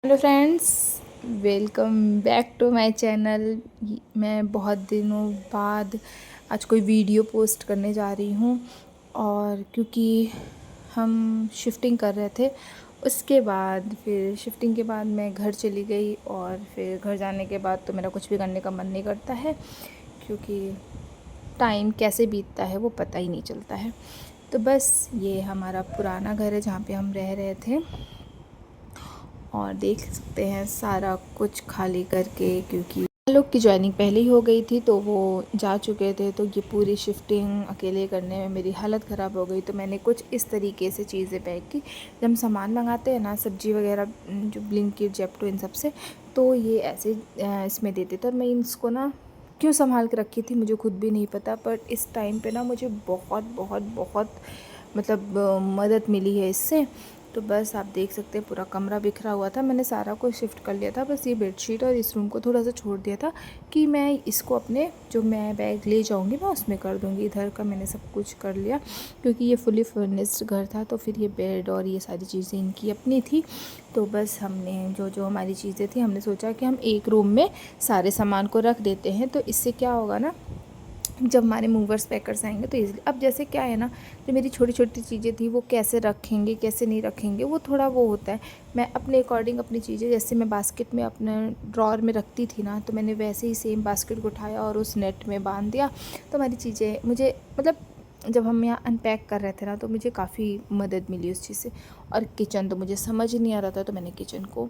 Hello friends, welcome back to my channel. मैं बहुत दिनों बाद आज कोई वीडियो पोस्ट करने जा रही हूँ। और क्योंकि हम शिफ्टिंग कर रहे थे, उसके बाद फिर शिफ्टिंग के बाद मैं घर चली गई। और फिर घर जाने के बाद तो मेरा कुछ भी करने का मन नहीं करता है, क्योंकि टाइम कैसे बीतता है वो पता ही नहीं चलता है। तो बस ये हमारा पुराना घर है जहाँ पे हम रह रहे थे, और देख सकते हैं सारा कुछ खाली करके, क्योंकि लोग की ज्वाइनिंग पहले ही हो गई थी तो वो जा चुके थे। तो ये पूरी शिफ्टिंग अकेले करने में मेरी हालत ख़राब हो गई। तो मैंने कुछ इस तरीके से चीज़ें पैक की। जब हम सामान मंगाते हैं ना, सब्ज़ी वगैरह, जो ब्लिंकिट, जेप्टो, इन सब से, तो ये ऐसे इसमें देते थे। और मैं इसको ना क्यों संभाल के रखी थी मुझे खुद भी नहीं पता, पर इस टाइम पे ना मुझे बहुत बहुत बहुत मतलब मदद मिली है इससे। तो बस आप देख सकते हैं पूरा कमरा बिखरा हुआ था, मैंने सारा कुछ शिफ्ट कर लिया था। बस ये बेडशीट और इस रूम को थोड़ा सा छोड़ दिया था कि मैं इसको अपने जो मैं बैग ले जाऊंगी मैं उसमें कर दूंगी। इधर का मैंने सब कुछ कर लिया, क्योंकि ये फुली फर्निश्ड घर था। तो फिर ये बेड और ये सारी चीज़ें इनकी अपनी थी। तो बस हमने जो जो हमारी चीज़ें थी, हमने सोचा कि हम एक रूम में सारे सामान को रख देते हैं। तो इससे क्या होगा ना, जब हमारे मूवर्स पैकर्स आएंगे तो ईज़िली। अब जैसे क्या है ना, जो मेरी छोटी छोटी चीज़ें थी वो कैसे रखेंगे कैसे नहीं रखेंगे, वो थोड़ा वो होता है। मैं अपने अकॉर्डिंग अपनी चीज़ें, जैसे मैं बास्केट में अपने ड्रॉर में रखती थी ना, तो मैंने वैसे ही सेम बास्केट को उठाया और उस नेट में बांध दिया। तो हमारी चीज़ें मुझे मतलब जब हम यहाँ अनपैक कर रहे थे ना, तो मुझे काफ़ी मदद मिली उस चीज़ से। और किचन तो मुझे समझ ही नहीं आ रहा था, तो मैंने किचन को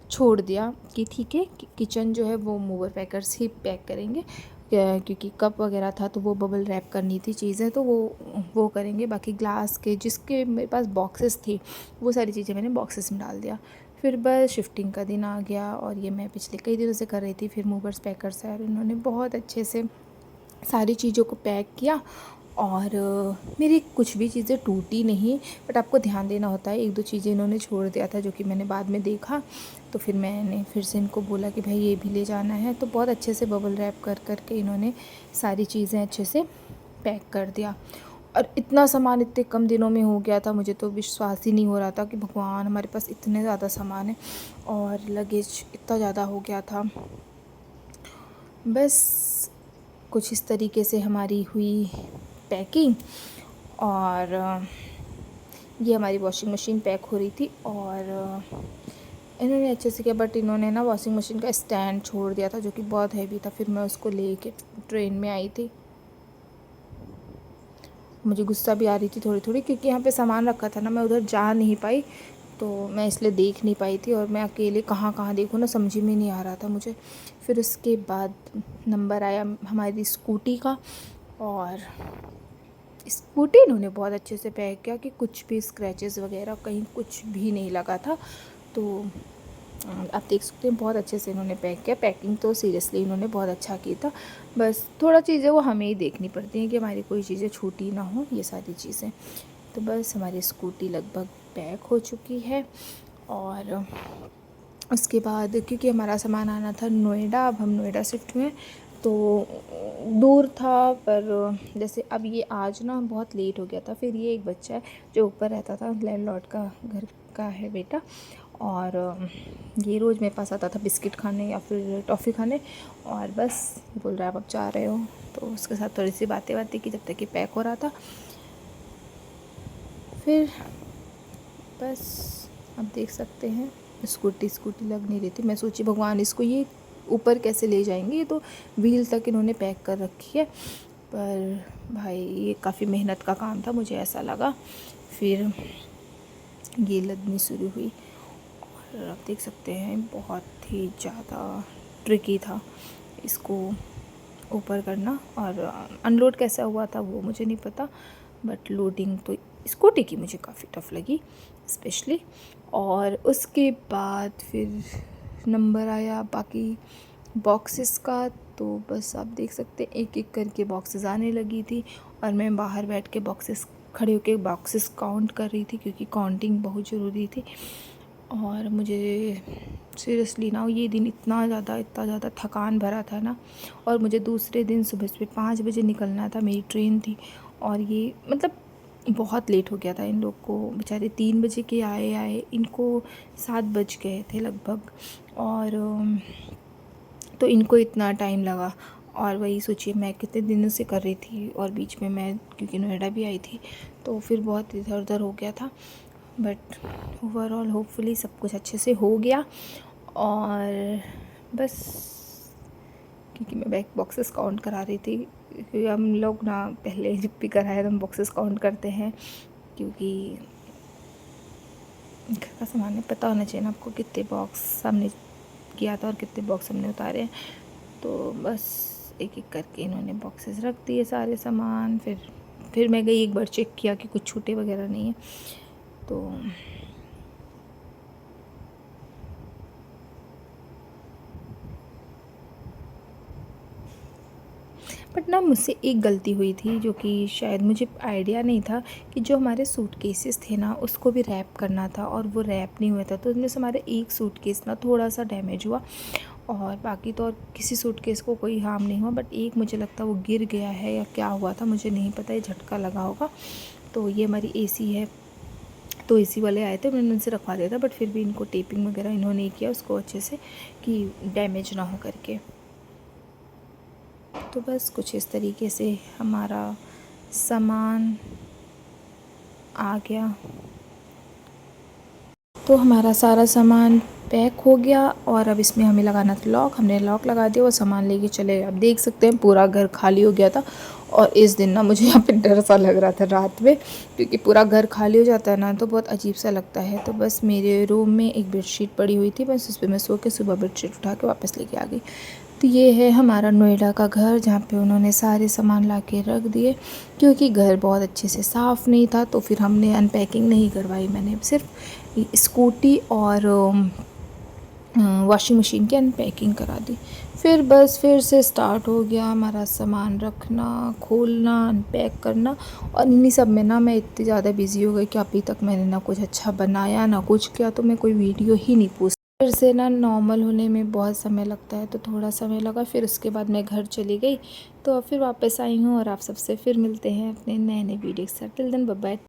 छोड़ दिया कि ठीक है, किचन जो है वो मूवर पैकर्स ही पैक करेंगे। क्योंकि कप वगैरह था तो वो बबल रैप करनी थी चीज़ें, तो वो करेंगे। बाकी ग्लास के जिसके मेरे पास बॉक्सेस थी, वो सारी चीज़ें मैंने बॉक्सेस में डाल दिया। फिर बस शिफ्टिंग का दिन आ गया, और ये मैं पिछले कई दिनों से कर रही थी। फिर मूवर्स पैकर्स है और उन्होंने बहुत अच्छे से सारी चीज़ों को पैक किया। और मेरी कुछ भी चीज़ें टूटी नहीं। बट आपको ध्यान देना होता है, एक दो चीज़ें इन्होंने छोड़ दिया था जो कि मैंने बाद में देखा। तो फिर मैंने फिर से इनको बोला कि भाई ये भी ले जाना है। तो बहुत अच्छे से बबल रैप कर कर के इन्होंने सारी चीज़ें अच्छे से पैक कर दिया। और इतना सामान इतने कम दिनों में हो गया था, मुझे तो विश्वास ही नहीं हो रहा था कि भगवान, हमारे पास इतने ज़्यादा सामान है और लगेज इतना ज़्यादा हो गया था। बस कुछ इस तरीके से हमारी हुई पैकिंग। और ये हमारी वॉशिंग मशीन पैक हो रही थी, और इन्होंने अच्छे से किया। बट इन्होंने ना वॉशिंग मशीन का स्टैंड छोड़ दिया था जो कि बहुत हैवी था। फिर मैं उसको लेके ट्रेन में आई थी। मुझे गुस्सा भी आ रही थी थोड़ी थोड़ी, क्योंकि यहाँ पे सामान रखा था ना, मैं उधर जा नहीं पाई, तो मैं इसलिए देख नहीं पाई थी। और मैं अकेले कहाँ कहाँ देखूँ ना, समझ में नहीं आ रहा था मुझे। फिर उसके बाद नंबर आया हमारी स्कूटी का, और स्कूटी इन्होंने बहुत अच्छे से पैक किया कि कुछ भी स्क्रैचेस वगैरह कहीं कुछ भी नहीं लगा था। तो आप देख सकते हैं बहुत अच्छे से इन्होंने पैक किया। पैकिंग तो सीरियसली इन्होंने बहुत अच्छा किया था। बस थोड़ा चीज़ें वो हमें ही देखनी पड़ती हैं कि हमारी कोई चीज़ें छूटी ना हो, ये सारी चीज़ें। तो बस हमारी स्कूटी लगभग पैक हो चुकी है। और उसके बाद क्योंकि हमारा सामान आना था नोएडा, अब हम नोएडा शिफ्ट हुए, तो दूर था। पर जैसे अब ये आज ना बहुत लेट हो गया था। फिर ये एक बच्चा है जो ऊपर रहता था, लैंडलॉर्ड का घर का है बेटा, और ये रोज़ मेरे पास आता था बिस्किट खाने या फिर टॉफ़ी खाने। और बस बोल रहा है आप जा रहे हो, तो उसके साथ थोड़ी सी बातें की जब तक ये पैक हो रहा था। फिर बस आप देख सकते हैं स्कूटी लग नहीं रही थी। मैं सोची भगवान इसको ये ऊपर कैसे ले जाएंगे, ये तो व्हील तक इन्होंने पैक कर रखी है। पर भाई ये काफ़ी मेहनत का काम था, मुझे ऐसा लगा। फिर ये लदनी शुरू हुई, और आप देख सकते हैं बहुत ही ज़्यादा ट्रिकी था इसको ऊपर करना। और अनलोड कैसा हुआ था वो मुझे नहीं पता, बट लोडिंग तो स्कूटी की मुझे काफ़ी टफ़ लगी स्पेशली। और उसके बाद फिर नंबर आया बाकी बॉक्सेस का। तो बस आप देख सकते हैं एक एक करके बॉक्सेस आने लगी थी, और मैं बाहर बैठ के बॉक्सेस खड़े होकर बॉक्सेस काउंट कर रही थी, क्योंकि काउंटिंग बहुत ज़रूरी थी। और मुझे सीरियसली ना ये दिन इतना ज़्यादा थकान भरा था ना। और मुझे दूसरे दिन सुबह सुबह 5 बजे निकलना था, मेरी ट्रेन थी। और ये मतलब बहुत लेट हो गया था इन लोग को, बेचारे 3 बजे के आए, इनको 7 बज गए थे लगभग। और तो इनको इतना टाइम लगा। और वही सोचिए मैं कितने दिनों से कर रही थी, और बीच में मैं क्योंकि नोएडा भी आई थी तो फिर बहुत इधर उधर हो गया था। बट ओवरऑल होपफुली सब कुछ अच्छे से हो गया। और बस क्योंकि मैं बैग बॉक्सेस काउंट करा रही थी, क्योंकि हम लोग ना पहले जब भी कराए तो हम बॉक्सेस काउंट करते हैं, क्योंकि घर का सामान है, पता होना चाहिए ना आपको कितने बॉक्स हमने किया था और कितने बॉक्स हमने उतारे हैं। तो बस एक एक करके इन्होंने बॉक्सेस रख दिए सारे सामान। फिर मैं गई एक बार चेक किया कि कुछ छूटे वगैरह नहीं है। तो बट ना मुझसे एक गलती हुई थी, जो कि शायद मुझे आइडिया नहीं था कि जो हमारे सूटकेसेस थे ना उसको भी रैप करना था, और वो रैप नहीं हुआ था। तो उसमें से हमारा एक सूटकेस ना थोड़ा सा डैमेज हुआ, और बाकी तो और किसी सूटकेस को कोई हार्म नहीं हुआ। बट एक मुझे लगता है वो गिर गया है या क्या हुआ था मुझे नहीं पता, ये झटका लगा होगा। तो ये हमारी एसी है, तो एसी वाले आए थे, मैंने उनसे रखवा दिया था। बट फिर भी इनको टेपिंग वगैरह इन्होंने नहीं किया उसको अच्छे से, कि डैमेज ना हो करके। तो बस कुछ इस तरीके से हमारा सामान आ गया। तो हमारा सारा सामान पैक हो गया, और अब इसमें हमें लगाना था लॉक। हमने लॉक लगा दिया, वो सामान लेके चले गए। अब देख सकते हैं पूरा घर खाली हो गया था। और इस दिन ना मुझे यहाँ पे डर सा लग रहा था रात में, क्योंकि पूरा घर खाली हो जाता है ना तो बहुत अजीब सा लगता है। तो बस मेरे रूम में एक बेडशीट पड़ी हुई थी, बस उस पर मैं सो के सुबह बेडशीट उठा के वापस लेके आ गई। तो ये है हमारा नोएडा का घर, जहाँ पे उन्होंने सारे सामान ला के रख दिए। क्योंकि घर बहुत अच्छे से साफ़ नहीं था तो फिर हमने अनपैकिंग नहीं करवाई, मैंने सिर्फ स्कूटी और वॉशिंग मशीन की अनपैकिंग करा दी। फिर से स्टार्ट हो गया हमारा सामान रखना, खोलना, अनपैक करना। और इन्हीं सब में ना मैं इतनी ज़्यादा बिज़ी हो गई कि अभी तक मैंने ना कुछ अच्छा बनाया ना कुछ किया, तो मैं कोई वीडियो ही नहीं पोस्ट। फिर से ना नॉर्मल होने में बहुत समय लगता है, तो थोड़ा समय लगा। फिर उसके बाद मैं घर चली गई, तो फिर वापस आई हूँ और आप सबसे फिर मिलते हैं अपने नए नए वीडियो के साथ। Till then bye bye.